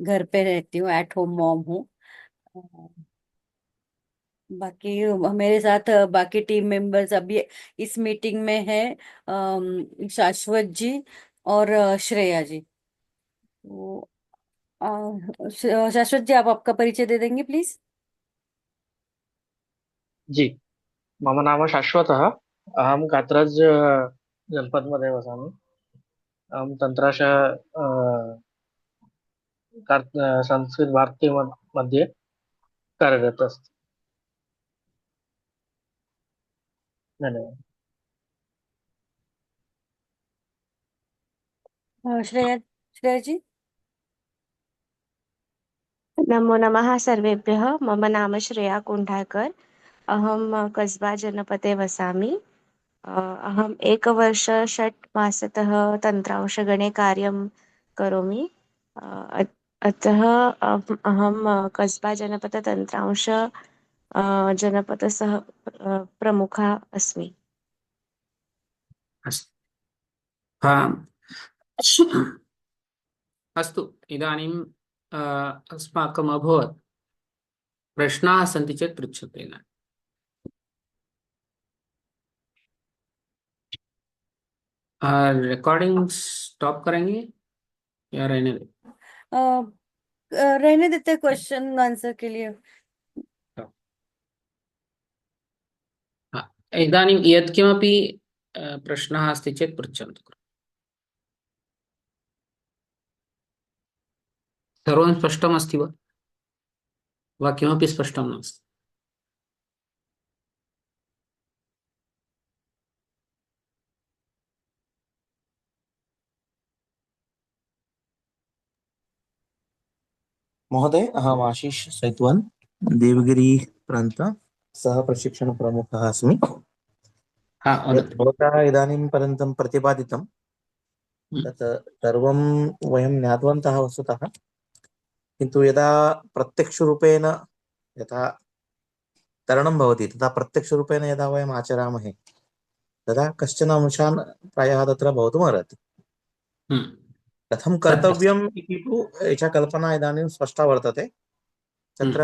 Speaker 2: घर पे रहती हूँ, एट होम मॉम हूँ। बाकी मेरे साथ बाकी टीम मेंबर्स अभी इस मीटिंग में है, शाश्वत जी और श्रेया जी। तो शाश्वत जी, आप आपका परिचय दे देंगे प्लीज?
Speaker 3: जी, मम नाम शाश्वतः। अहं कात्रज जनपदमध्ये वसामि। अहं तन्त्रांश संस्कृत भारती मध्ये कार्यरत अस्मि। धन्यवाद।
Speaker 2: श्रेया श्रेया जी।
Speaker 4: नमो नमः सर्वेभ्यः। मम नाम श्रेया कुण्ठाकर्। अहं कस्बा जनपदे वसामि। अहम् 1 वर्ष 6 मासतः तन्त्रांशगणे कार्यं करोमि। अतः अहं कस्बा जनपद तन्त्रांश जनपदसह प्रमुखा अस्मि।
Speaker 1: अस्तु, इदानीं अस्माकम् अभवत्। प्रश्नाः सन्ति चेत् पृच्छतु। इदानीं। रिकॉर्डिंग स्टॉप करेंगे या रहने दें?
Speaker 2: रहने देते क्वेश्चन आंसर के लिए।
Speaker 1: हा, इदानीं यत्किमपि प्रश्नः अस्ति चेत् पृच्छन्तु। सर्वं स्पष्टमस्ति वा किमपि स्पष्टं नास्ति?
Speaker 5: महोदय, अहम् आशीष सैत्वान्, देवगिरी प्रान्त सह प्रशिक्षणप्रमुखः अस्मि।
Speaker 1: हा,
Speaker 5: यत्
Speaker 1: वदतु।
Speaker 5: भवतः इदानीं पर्यन्तं प्रतिपादितं तत् सर्वं वयं ज्ञातवन्तः वस्तुतः, किन्तु यदा प्रत्यक्षरूपेण यथा तरणं भवति तथा प्रत्यक्षरूपेण यदा वयम् आचरामहे तदा कश्चन अंशान् प्रायः तत्र भवितुमर्हति। कथं कर्तव्यम् इति तु एषा कल्पना इदानीं स्पष्टा वर्तते, तत्र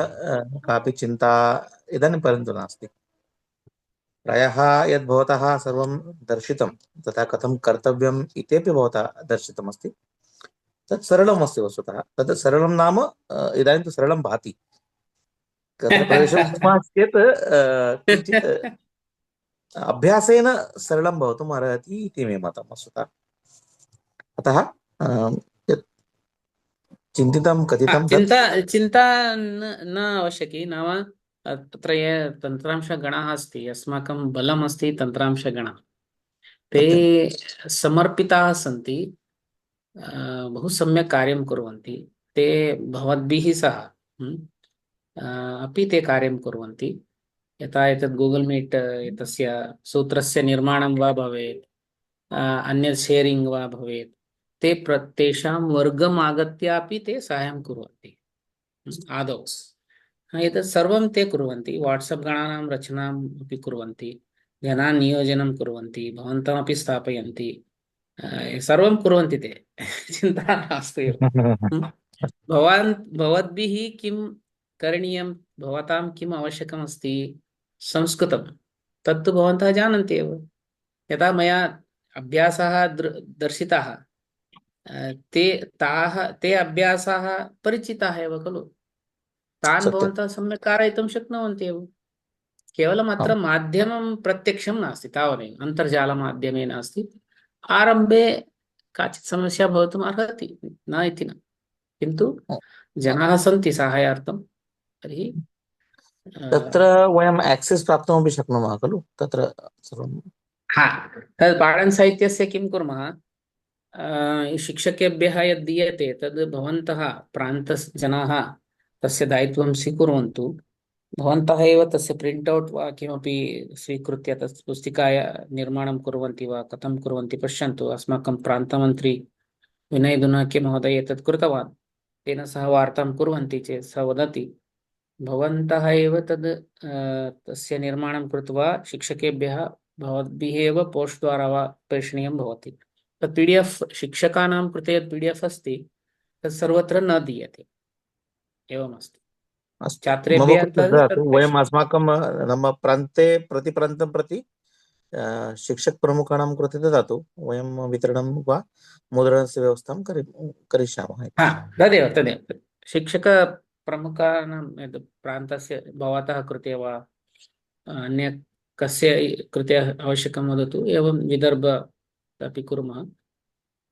Speaker 5: कापि चिन्ता इदानीं पर्यन्तं नास्ति। प्रायः यद् भवतः सर्वं दर्शितं तथा कथं कर्तव्यम् इत्यपि भवता दर्शितमस्ति, तत् सरलमस्ति वस्तुतः। तत् सरलं नाम इदानीं तु सरलं भाति। तत्र प्रवेशं कुर्मः चेत् किञ्चित् अभ्यासेन सरलं भवितुम् अर्हति इति मे मतं वस्तुतः। अतः यत् चिन्तितं कथितं तत्
Speaker 1: चिन्ता न आवश्यकी। नाम तत्र ये तन्त्रांशगणः अस्ति, अस्माकं बलम् अस्ति तन्त्रांशगणः, ते समर्पिताः सन्ति, बहु सम्यक् कार्यं कुर्वन्ति। ते भवद्भिः सह अपि ते कार्यं कुर्वन्ति। यथा एतत् गूगल् मीट् एतस्य सूत्रस्य निर्माणं वा भवेत्, अन्यत् शेरिङ्ग् वा भवेत्, तेषां वर्गम् आगत्यापि ते साहाय्यं कुर्वन्ति आदौ। एतत् सर्वं ते कुर्वन्ति। वाट्सप् गणानां रचनाम् अपि कुर्वन्ति, जनान् नियोजनं कुर्वन्ति, भवन्तमपि स्थापयन्ति, सर्वं कुर्वन्ति ते। चिन्ता नास्ति एव। भवद्भिः किं करणीयं, भवतां किम् आवश्यकमस्ति, संस्कृतं तत्तु भवन्तः जानन्ति एव। यदा मया अभ्यासः दर्शिताः, ते अभ्यासाः परिचिताः एव खलु, तान्
Speaker 5: सत्यं।
Speaker 1: भवन्तः सम्यक् कारयितुं शक्नुवन्ति एव। केवलम् अत्र माध्यमं प्रत्यक्षं नास्ति, तावदेव। अन्तर्जालमाध्यमेन अस्ति। आरम्भे काचित् समस्या भवितुम् अर्हति, न इति न, किन्तु जनाः सन्ति साहाय्यार्थं, तर्हि
Speaker 5: तत्र वयम् एक्सेस् प्राप्तुमपि शक्नुमः खलु, तत्र सर्वं।
Speaker 1: हा, तद् पाठनसाहित्यस्य किं कुर्मः, शिक्षकेभ्यः यद् दीयते तद् भवन्तः प्रान्तजनाः तस्य दायित्वं स्वीकुर्वन्तु। भवन्तः एव तस्य प्रिण्ट्औट् वा किमपि स्वीकृत्य तस्य पुस्तिकाया निर्माणं कुर्वन्ति वा कथं कुर्वन्ति पश्यन्तु। अस्माकं प्रान्तमन्त्री विनय दुनाके महोदय एतत् कृतवान्। तेन सह वार्तां कुर्वन्ति चेत् सः वदति, भवन्तः एव तद् तस्य निर्माणं कृत्वा शिक्षकेभ्यः भवद्भिः एव पोस्ट् द्वारा वा प्रेषणीयं भवति। तत् PDF शिक्षकाणां कृते यत् PDF अस्ति तत् सर्वत्र न दीयते, एवमस्ति।
Speaker 5: अस्तु, मम
Speaker 1: छात्रेभ्यः
Speaker 5: कृते ददातु। वयम्
Speaker 1: प्रेषणीयम्।
Speaker 5: अस्माकं नाम प्रान्ते प्रान्तं प्रति शिक्षकप्रमुखाणां कृते ददातु। वयं वितरणं वा मुद्रणस्य व्यवस्थां करिष्यामः।
Speaker 1: हा, तदेव शिक्षकप्रमुखाणां यद् प्रान्तस्य भवतः कृते वा अन्य कस्य कृते आवश्यकं वदतु, एवं विदर्भ अपि कुर्मः।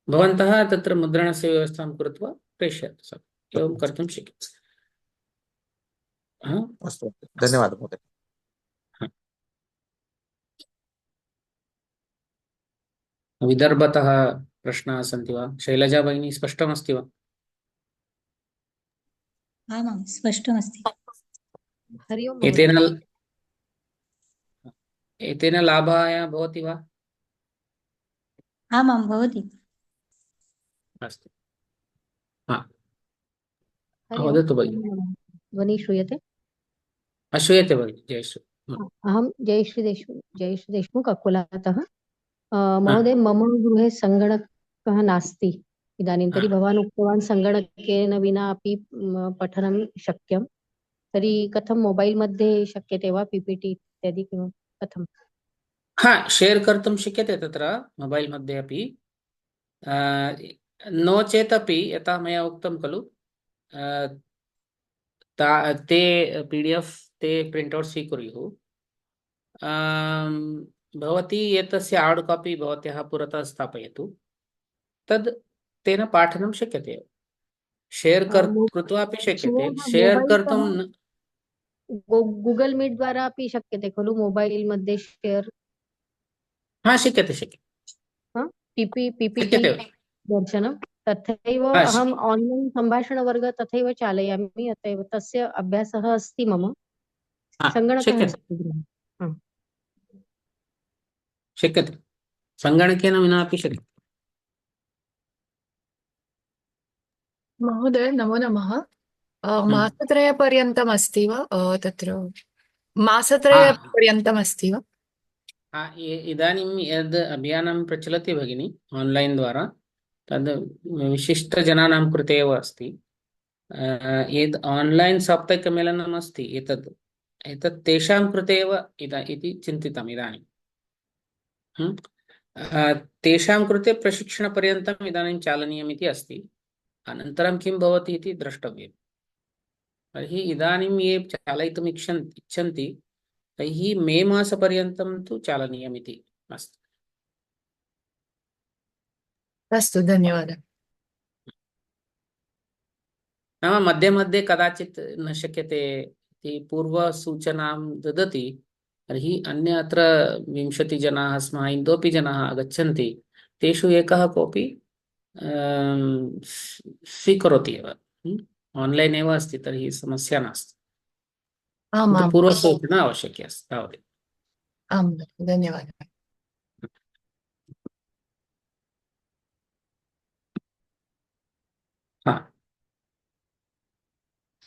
Speaker 1: भवन्तः तत्र मुद्रणस्य व्यवस्थां कृत्वा प्रेषयतु, सः एवं कर्तुं शक्यते।
Speaker 5: अस्तु, धन्यवादः महोदय।
Speaker 1: विदर्भतः प्रश्नाः सन्ति वा? शैलजा भगिनी, स्पष्टमस्ति वा?
Speaker 6: आमां स्पष्टमस्ति। हरि ओम्
Speaker 1: एतेन लाभाय भवति वा?
Speaker 6: आमां भवति।
Speaker 1: अस्तु, हा,
Speaker 7: हरि
Speaker 1: वदतु
Speaker 7: ओम्।
Speaker 1: भगिनि।
Speaker 7: ध्वनिः श्रूयते?
Speaker 1: श्रूयते भगिनि, जयश्री।
Speaker 7: अहं जयश्री देशमुख अकोलातः। महोदय, मम गृहे सङ्गणकः नास्ति इदानीं। तर्हि भवान् उक्तवान् सङ्गणकेन विना अपि पठनं शक्यं। तर्हि कथं मोबैल् मध्ये शक्यते वा PPT इत्यादि कथं?
Speaker 1: हा शेर् कर्तुं शक्यते तत्र मोबैल् मध्ये अपि नो चेदपि यथा मया उक्तं खलु ते PDF ते प्रिण्ट् औट् स्वीकुर्युः भवती एतस्य हार्ड् कापी भवत्याः पुरतः स्थापयतु तद् तेन पाठनं शक्यते शेर् कृत्वा अपि शक्यते शेर्
Speaker 7: मोबाईल
Speaker 1: कर्तुं
Speaker 7: गूगल मीट द्वारा अपि शक्यते खलु मोबाईल मध्ये शेअर
Speaker 1: शक्यते
Speaker 7: पीपीटी
Speaker 1: शक्यते
Speaker 7: दर्शनं तथैव
Speaker 1: हा
Speaker 7: अहम् ऑनलाइन सम्भाषणवर्ग तथैव चालयामि अत एव तस्य अभ्यासः अस्ति मम सङ्गणकः
Speaker 1: शक्यते
Speaker 7: अस्ति गृहे हा।
Speaker 1: शक्यते सङ्गणकेन विना अपि शक्यते
Speaker 8: महोदय नमो नमः
Speaker 1: हम्म।
Speaker 8: मासत्रयपर्यन्तम् अस्ति वा तत्र
Speaker 1: हा
Speaker 8: मासत्रयपर्यन्तम् अस्ति वा
Speaker 1: इदानीं यद् अभियानं प्रचलति भगिनी ऑनलाइन द्वारा तद् विशिष्टजनानां कृते एव अस्ति यद् ऑनलाइन साप्ताहिकमेलनम् अस्ति एतत् तेषां कृते एव इति चिन्तितम् इदानीं तेषां कृते प्रशिक्षणपर्यन्तम् इदानीं चालनीयम् इति अस्ति अनन्तरं किं भवति इति द्रष्टव्यम् तर्हि इदानीं ये चालयितुम् इच्छन्ति तैः मे मासपर्यन्तं तु चालनीयम् इति अस्ति
Speaker 8: अस्तु धन्यवादः
Speaker 1: नाम मध्ये मध्ये कदाचित् न शक्यते इति पूर्वसूचनां ददति तर्हि अन्यत्र 20 जनाः स्मः इतोपि जनाः आगच्छन्ति तेषु एकः कोऽपि स्वीकरोति एव ऑनलाइन एव अस्ति तर्हि समस्या नास्ति
Speaker 8: आम्
Speaker 1: किन्तु
Speaker 8: आम्
Speaker 1: पूर्वसूचना आवश्यकी अस्ति तावदेव
Speaker 8: आम् धन्यवादः
Speaker 1: हा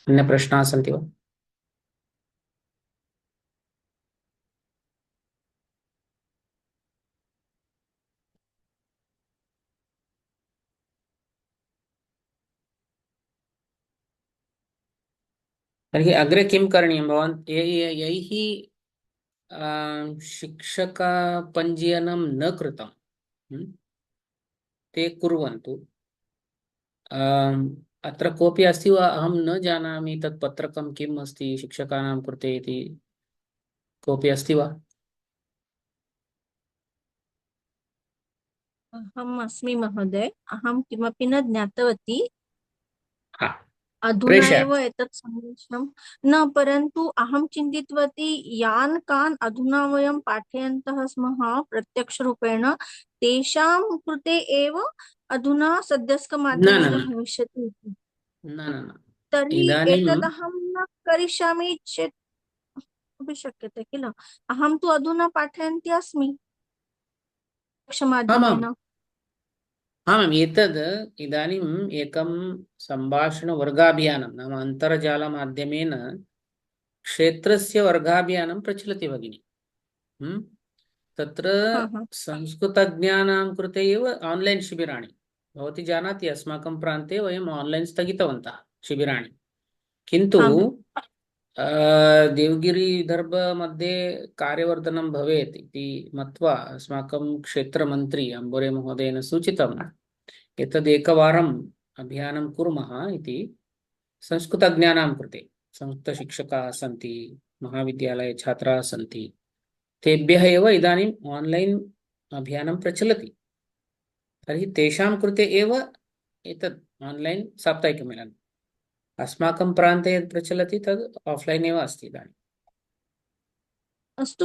Speaker 1: अन्यप्रश्नाः सन्ति वा तर्हि अग्रे किं करणीयं भवान् यैः शिक्षकपञ्जीयनं न कृतं ते कुर्वन्तु अत्र कोऽपि अस्ति वा अहं न जानामि तत् पत्रकं किम् अस्ति शिक्षकाणां कृते इति कोऽपि अस्ति वा
Speaker 9: अहम् अस्मि महोदय अहं किमपि न ज्ञातवती
Speaker 1: हा
Speaker 9: अधुना एव
Speaker 1: प्रेषयामि
Speaker 9: एतत् सन्देशं न परन्तु अहं चिन्तितवती यान् कान् अधुना वयं पाठयन्तः स्मः प्रत्यक्षरूपेण तेषां कृते एव अधुना
Speaker 1: न न
Speaker 9: सद्यस्कमाध्यमेन
Speaker 1: न
Speaker 9: भविष्यति इति।
Speaker 1: न न न
Speaker 9: तर्हि
Speaker 1: इदानीं
Speaker 9: एतदहं न करिष्यामि चेत् अपि शक्यते किल अहं तु अधुना पाठयन्ती अस्मि
Speaker 1: आमाम्
Speaker 9: प्रत्यक्षमाध्यमेन
Speaker 1: आमाम् इदानीम् एकं सम्भाषणवर्गाभियानं नाम अन्तर्जालमाध्यमेन क्षेत्रस्य वर्गाभियानं प्रचलति भगिनि तत्र
Speaker 9: हा हा
Speaker 1: संस्कृतज्ञानां कृते एव ऑनलाइन शिबिराणि भवती जानाति अस्माकं प्रान्ते वयम् ऑनलाइन स्थगितवन्तः शिबिराणि किन्तु
Speaker 9: आम्
Speaker 1: देवगिरिदर्भ मध्ये कार्यवर्धनं भवेत् इति मत्वा अस्माकं क्षेत्रमन्त्री अम्बोरे महोदयेन सूचितम् एतदेकवारम् अभियानं कुर्मः इति संस्कृतज्ञानां कृते संस्कृतशिक्षकाः सन्ति महाविद्यालये छात्राः सन्ति तेभ्यः एव इदानीम् ऑनलाइन अभियानं प्रचलति तर्हि तेषां कृते एव एतत् ऑनलाइन साप्ताहिकमेलनम् अस्माकं प्रान्ते यत् प्रचलति तद् ऑफलाइन एव अस्ति इदानीम्
Speaker 9: अस्तु